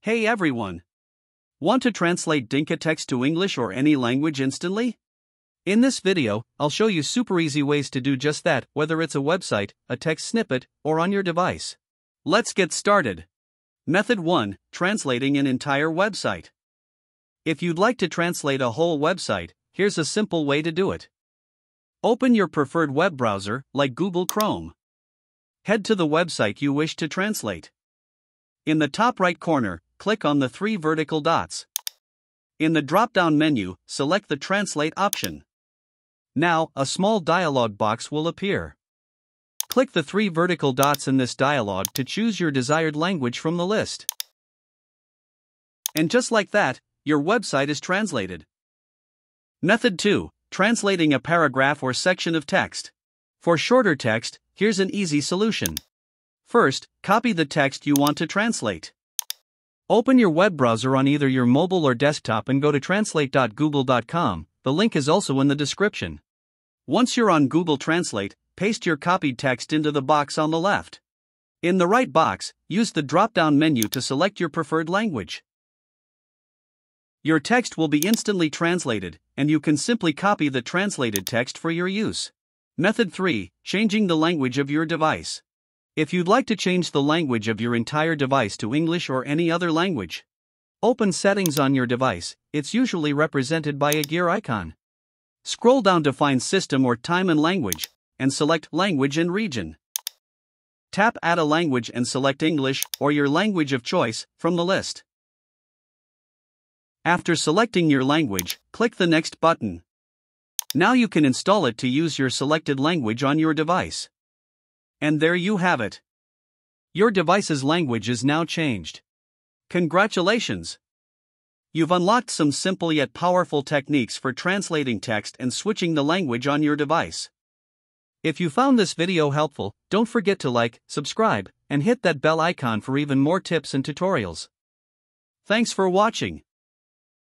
Hey everyone! Want to translate Dinka text to English or any language instantly? In this video, I'll show you super easy ways to do just that, whether it's a website, a text snippet, or on your device. Let's get started. Method 1: Translating an entire website. If you'd like to translate a whole website, here's a simple way to do it. Open your preferred web browser, like Google Chrome. Head to the website you wish to translate. In the top right corner, click on the three vertical dots. In the drop-down menu, select the Translate option. Now, a small dialog box will appear. Click the three vertical dots in this dialog to choose your desired language from the list. And just like that, your website is translated. Method 2: Translating a paragraph or section of text. For shorter text, here's an easy solution. First, copy the text you want to translate. Open your web browser on either your mobile or desktop and go to translate.google.com. The link is also in the description. Once you're on Google Translate, paste your copied text into the box on the left. In the right box, use the drop-down menu to select your preferred language. Your text will be instantly translated, and you can simply copy the translated text for your use. Method 3: Changing the language of your device. If you'd like to change the language of your entire device to English or any other language, open Settings on your device. It's usually represented by a gear icon. Scroll down to find System or Time and Language, and select Language and Region. Tap Add a Language and select English, or your language of choice, from the list. After selecting your language, click the Next button. Now you can install it to use your selected language on your device. And there you have it. Your device's language is now changed. Congratulations! You've unlocked some simple yet powerful techniques for translating text and switching the language on your device. If you found this video helpful, don't forget to like, subscribe, and hit that bell icon for even more tips and tutorials. Thanks for watching.